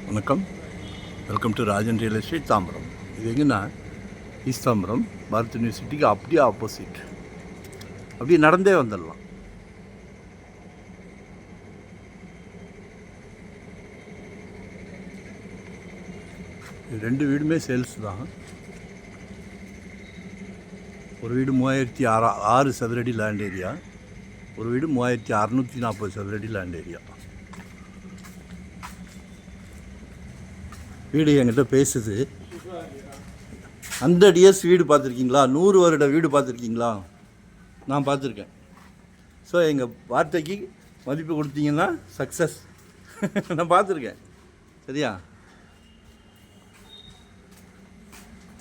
வணக்கம். Welcome to Rajan real estate Tambaram. இது எங்கன்னா ஈஸ்ட் தாம்பரம் பாரத் யூனிவர்சிட்டிக்கு அப்படியே ஆப்போசிட். அப்படியே நடந்தே வந்துடலாம். ரெண்டு வீடுமே சேல்ஸ் தான். ஒரு வீடு 3606 சதுரடி லேண்ட் ஏரியா, ஒரு வீடு 3640 சதுரடி லேண்ட் ஏரியா. வீடு என்கிட்ட பேசுது. 100 இயர்ஸ் வீடு பார்த்துருக்கீங்களா? 100 வருட வீடு பார்த்துருக்கீங்களா? நான் பார்த்துருக்கேன். ஸோ எங்கள் வார்த்தைக்கு மதிப்பு கொடுத்தீங்கன்னா சக்ஸஸ். நான் பார்த்துருக்கேன். சரியா?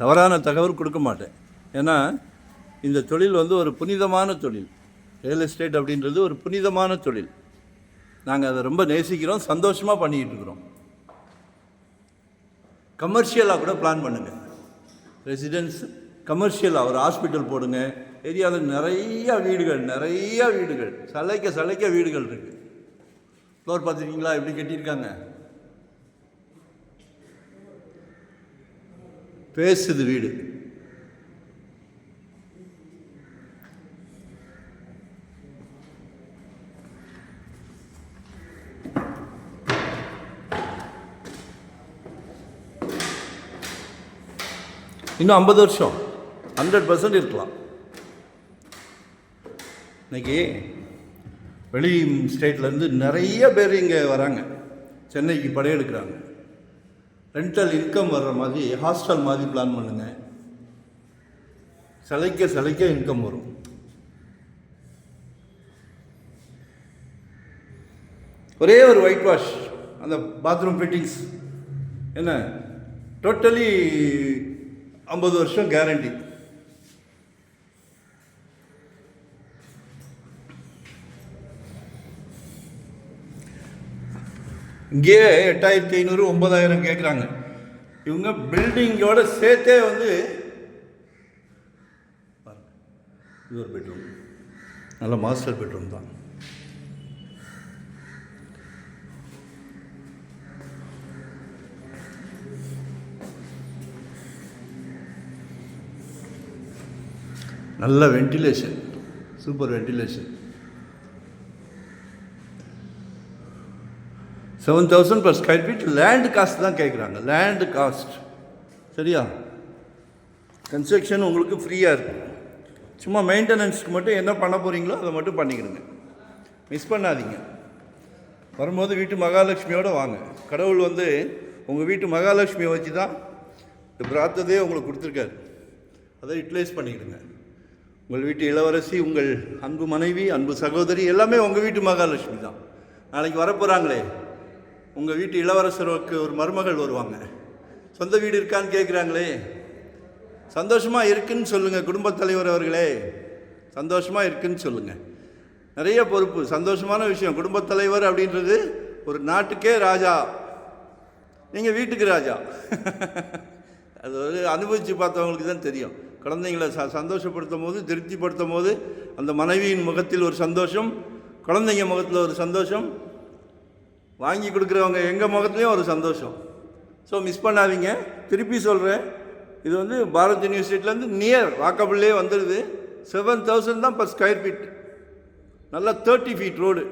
தவறான தகவல் கொடுக்க மாட்டேன். ஏன்னா இந்த தொழில் ஒரு புனிதமான தொழில். ரியல் எஸ்டேட் அப்படின்றது ஒரு புனிதமான தொழில். நாங்கள் அதை ரொம்ப நேசிக்கிறோம், சந்தோஷமாக பண்ணிக்கிட்டு இருக்கிறோம். கமர்ஷியலாக கூட பிளான் பண்ணுங்கள். ரெசிடென்ஸ் கமர்ஷியலாக ஒரு ஹாஸ்பிட்டல் போடுங்க. ஏரியாவில் நிறைய வீடுகள் சளைக்க வீடுகள் இருக்குது. ஃப்ளோர் பார்த்துருக்கீங்களா எப்படி கட்டியிருக்காங்க? பேசுது வீடு. இன்னும் 50 வருஷம் 100% இருக்கலாம். இன்றைக்கி வெளி ஸ்டேட்லேருந்து நிறைய பேர் இங்கே வராங்க, சென்னைக்கு படையெடுக்கிறாங்க. ரெண்டல் இன்கம் வர்ற மாதிரி ஹாஸ்டல் மாதிரி பிளான் பண்ணுங்கள். சளைக்க இன்கம் வரும். ஒரே ஒரு ஒயிட் வாஷ், அந்த பாத்ரூம் ஃபிட்டிங்ஸ் என்ன டோட்டலி 50 வருஷம் கேரண்டி. இங்கேயே 8500 9000 கேட்குறாங்க. இவங்க பில்டிங்கோட சேர்த்தே இது ஒரு பெட்ரூம், நல்ல மாஸ்டர் பெட்ரூம் தான். நல்ல ventilation, super ventilation. 7000 per square feet land cost தான் கேட்குறாங்க. Land cost. சரியா? கன்ஸ்ட்ரக்ஷன் உங்களுக்கு ஃப்ரீயாக இருக்கும். சும்மா மெயின்டெனன்ஸ்க்கு மட்டும் என்ன பண்ண போகிறீங்களோ அதை மட்டும் பண்ணிக்கிடுங்க. மிஸ் பண்ணாதீங்க. வரும்போது வீட்டு மகாலட்சுமியோடு வாங்க. கடவுள் உங்கள் வீட்டு மகாலட்சுமியை வச்சு தான் இந்த பிரார்த்தத்தையே உங்களுக்கு கொடுத்துருக்காரு. அதை யூட்டிலைஸ் பண்ணிக்கிடுங்க. உங்கள் வீட்டு இளவரசி, உங்கள் அன்பு மனைவி, அன்பு சகோதரி எல்லாமே உங்கள் வீட்டு மகாலட்சுமி தான். நாளைக்கு வரப்போகிறாங்களே, உங்கள் வீட்டு இளவரசருக்கு ஒரு மருமகள் வருவாங்க. சொந்த வீடு இருக்கான்னு கேட்குறாங்களே, சந்தோஷமாக இருக்குன்னு சொல்லுங்கள். குடும்பத் தலைவர் அவர்களே, சந்தோஷமாக இருக்குன்னு சொல்லுங்கள். நிறைய பொறுப்பு, சந்தோஷமான விஷயம். குடும்பத் தலைவர் அப்படின்றது ஒரு நாட்டுக்கே ராஜா. நீங்கள் வீட்டுக்கு ராஜா. அது அனுபவித்து பார்த்தவங்களுக்கு தான் தெரியும். குழந்தைங்களை சந்தோஷப்படுத்தும் போது, திருப்திப்படுத்தும் போது அந்த மனைவியின் முகத்தில் ஒரு சந்தோஷம், குழந்தைங்க முகத்தில் ஒரு சந்தோஷம், வாங்கி கொடுக்குறவங்க எங்கள் முகத்துலேயும் ஒரு சந்தோஷம். ஸோ மிஸ் பண்ணாதீங்க. திருப்பி சொல்கிறேன், இது பாரத் யூனிவர்சிட்டிலேருந்து நியர் வாக்கபிள்லே வந்துடுது. 7000 தான் per square feet. நல்லா 30 feet ரோடு.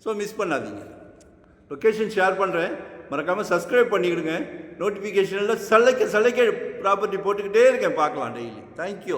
ஸோ மிஸ் பண்ணாதீங்க. லொக்கேஷன் ஷேர் பண்ணுறேன், மறக்காமல் சப்ஸ்கிரைப் பண்ணிக்கிடுங்க. நோட்டிஃபிகேஷனில் சளைக்க ப்ராப்பர்ட்டி போட்டுக்கிட்டே இருக்கேன், பார்க்கலாம் டெய்லி. தேங்க்யூ.